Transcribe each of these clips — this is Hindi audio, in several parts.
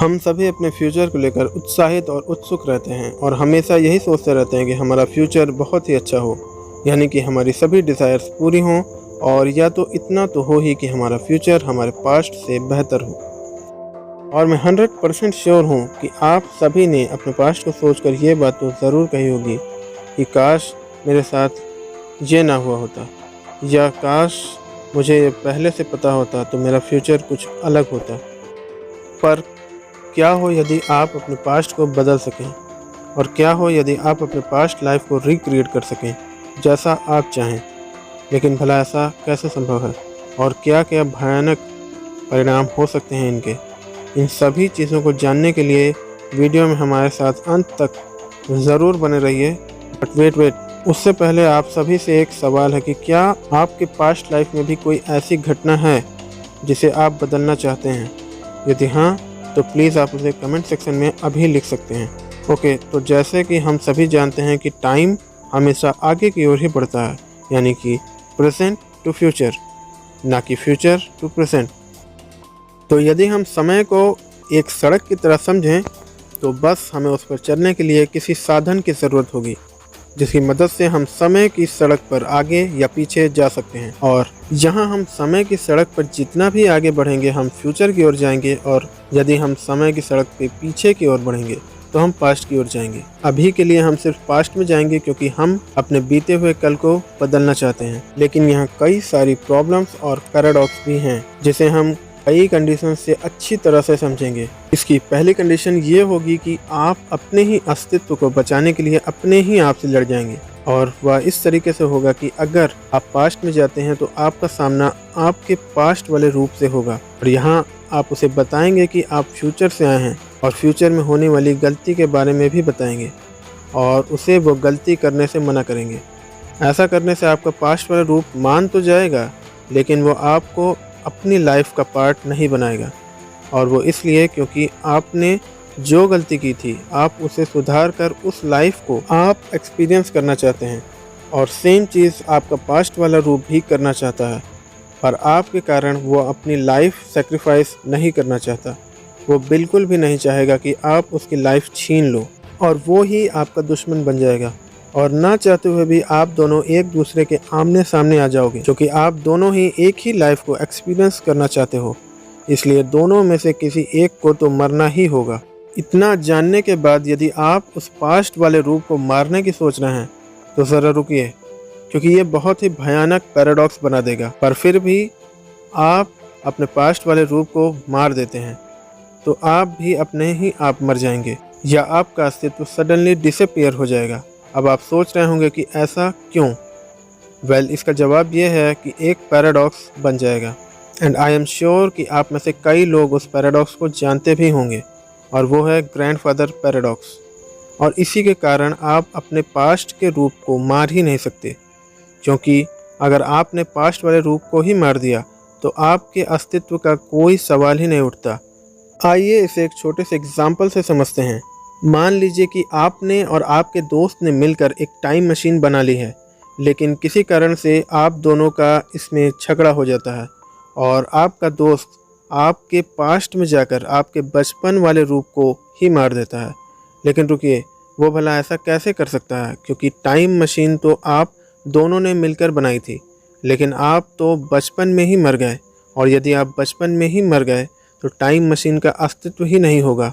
हम सभी अपने फ्यूचर को लेकर उत्साहित और उत्सुक रहते हैं और हमेशा यही सोचते रहते हैं कि हमारा फ्यूचर बहुत ही अच्छा हो, यानी कि हमारी सभी डिज़ायर्स पूरी हों और या तो इतना तो हो ही कि हमारा फ्यूचर हमारे पास्ट से बेहतर हो। और मैं 100% श्योर हूँ कि आप सभी ने अपने पास्ट को सोचकर ये बात तो ज़रूर कही होगी कि काश मेरे साथ ये ना हुआ होता, या काश मुझे पहले से पता होता तो मेरा फ्यूचर कुछ अलग होता। पर क्या हो यदि आप अपने पास्ट को बदल सकें, और क्या हो यदि आप अपने पास्ट लाइफ को रिक्रिएट कर सकें जैसा आप चाहें। लेकिन भला ऐसा कैसे संभव है और क्या क्या भयानक परिणाम हो सकते हैं इनके। इन सभी चीज़ों को जानने के लिए वीडियो में हमारे साथ अंत तक ज़रूर बने रहिए। बट वेट, उससे पहले आप सभी से एक सवाल है कि क्या आपके पास्ट लाइफ में भी कोई ऐसी घटना है जिसे आप बदलना चाहते हैं? यदि हाँ तो प्लीज़ आप उसे कमेंट सेक्शन में अभी लिख सकते हैं। ओके, तो जैसे कि हम सभी जानते हैं कि टाइम हमेशा आगे की ओर ही बढ़ता है, यानी कि प्रेजेंट टू फ्यूचर, ना कि फ्यूचर टू प्रेजेंट। तो यदि हम समय को एक सड़क की तरह समझें तो बस हमें उस पर चलने के लिए किसी साधन की ज़रूरत होगी जिसकी मदद से हम समय की सड़क पर आगे या पीछे जा सकते हैं। और यहाँ हम समय की सड़क पर जितना भी आगे बढ़ेंगे हम फ्यूचर की ओर जाएंगे, और यदि हम समय की सड़क पे पीछे की ओर बढ़ेंगे तो हम पास्ट की ओर जाएंगे। अभी के लिए हम सिर्फ पास्ट में जाएंगे क्योंकि हम अपने बीते हुए कल को बदलना चाहते हैं। लेकिन यहाँ कई सारी प्रॉब्लम्स और पैराडॉक्स भी हैं जिसे हम कई कंडीशन से अच्छी तरह से समझेंगे। इसकी पहली कंडीशन ये होगी कि आप अपने ही अस्तित्व को बचाने के लिए अपने ही आप से लड़ जाएंगे, और वह इस तरीके से होगा कि अगर आप पास्ट में जाते हैं तो आपका सामना आपके पास्ट वाले रूप से होगा, और यहाँ आप उसे बताएंगे कि आप फ्यूचर से आए हैं और फ्यूचर में होने वाली गलती के बारे में भी बताएंगे, और उसे वो गलती करने से मना करेंगे। ऐसा करने से आपका पास्ट वाला रूप मान तो जाएगा, लेकिन वो आपको अपनी लाइफ का पार्ट नहीं बनाएगा। और वो इसलिए क्योंकि आपने जो गलती की थी आप उसे सुधार कर उस लाइफ को आप एक्सपीरियंस करना चाहते हैं, और सेम चीज़ आपका पास्ट वाला रूप भी करना चाहता है, पर आपके कारण वो अपनी लाइफ सेक्रीफाइस नहीं करना चाहता। वो बिल्कुल भी नहीं चाहेगा कि आप उसकी लाइफ छीन लो, और वो ही आपका दुश्मन बन जाएगा, और ना चाहते हुए भी आप दोनों एक दूसरे के आमने सामने आ जाओगे, क्योंकि आप दोनों ही एक ही लाइफ को एक्सपीरियंस करना चाहते हो। इसलिए दोनों में से किसी एक को तो मरना ही होगा। इतना जानने के बाद यदि आप उस पास्ट वाले रूप को मारने की सोच रहे हैं तो ज़रा रुकिए, क्योंकि ये बहुत ही भयानक पैराडॉक्स बना देगा। पर फिर भी आप अपने पास्ट वाले रूप को मार देते हैं तो आप भी अपने ही आप मर जाएंगे, या आपका अस्तित्व सडनली डिसअपीयर हो जाएगा। अब आप सोच रहे होंगे कि ऐसा क्यों? इसका जवाब ये है कि एक पैराडॉक्स बन जाएगा, एंड आई एम श्योर कि आप में से कई लोग उस पैराडॉक्स को जानते भी होंगे, और वो है ग्रैंडफादर पैराडॉक्स। और इसी के कारण आप अपने पास्ट के रूप को मार ही नहीं सकते, क्योंकि अगर आपने पास्ट वाले रूप को ही मार दिया तो आपके अस्तित्व का कोई सवाल ही नहीं उठता। आइए इसे एक छोटे से एग्जाम्पल से समझते हैं। मान लीजिए कि आपने और आपके दोस्त ने मिलकर एक टाइम मशीन बना ली है, लेकिन किसी कारण से आप दोनों का इसमें झगड़ा हो जाता है, और आपका दोस्त आपके पास्ट में जाकर आपके बचपन वाले रूप को ही मार देता है। लेकिन रुकिए, वो भला ऐसा कैसे कर सकता है? क्योंकि टाइम मशीन तो आप दोनों ने मिलकर बनाई थी, लेकिन आप तो बचपन में ही मर गए, और यदि आप बचपन में ही मर गए तो टाइम मशीन का अस्तित्व ही नहीं होगा,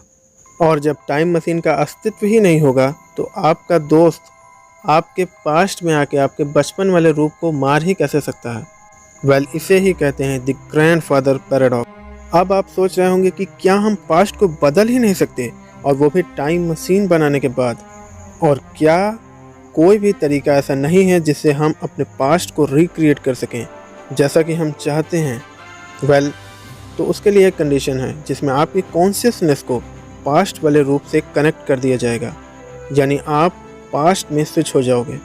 और जब टाइम मशीन का अस्तित्व ही नहीं होगा तो आपका दोस्त आपके पास्ट में आके आपके बचपन वाले रूप को मार ही कैसे सकता है? इसे ही कहते हैं द ग्रैंडफादर पैराडॉक्स। अब आप सोच रहे होंगे कि क्या हम पास्ट को बदल ही नहीं सकते, और वो भी टाइम मशीन बनाने के बाद? और क्या कोई भी तरीका ऐसा नहीं है जिससे हम अपने पास्ट को रिक्रिएट कर सकें जैसा कि हम चाहते हैं? तो उसके लिए एक कंडीशन है जिसमें आपकी कॉन्शियसनेस को पास्ट वाले रूप से कनेक्ट कर दिया जाएगा, यानी आप पास्ट में स्विच हो जाओगे,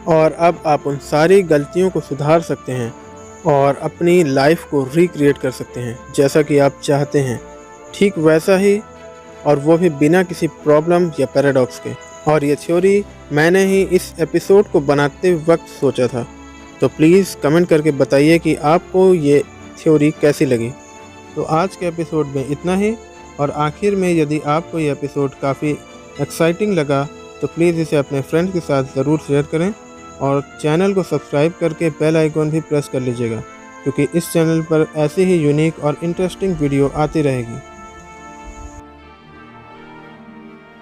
और अब आप उन सारी गलतियों को सुधार सकते हैं और अपनी लाइफ को रिक्रिएट कर सकते हैं जैसा कि आप चाहते हैं, ठीक वैसा ही, और वो भी बिना किसी प्रॉब्लम या पैराडॉक्स के। और ये थ्योरी मैंने ही इस एपिसोड को बनाते वक्त सोचा था, तो प्लीज़ कमेंट करके बताइए कि आपको ये थ्योरी कैसी लगी। तो आज के एपिसोड में इतना ही। और आखिर में यदि आपको ये एपिसोड काफ़ी एक्साइटिंग लगा तो प्लीज़ इसे अपने फ्रेंड्स के साथ ज़रूर शेयर करें और चैनल को सब्सक्राइब करके बेल आइकॉन भी प्रेस कर लीजिएगा, क्योंकि इस चैनल पर ऐसी ही यूनिक और इंटरेस्टिंग वीडियो आती रहेगी।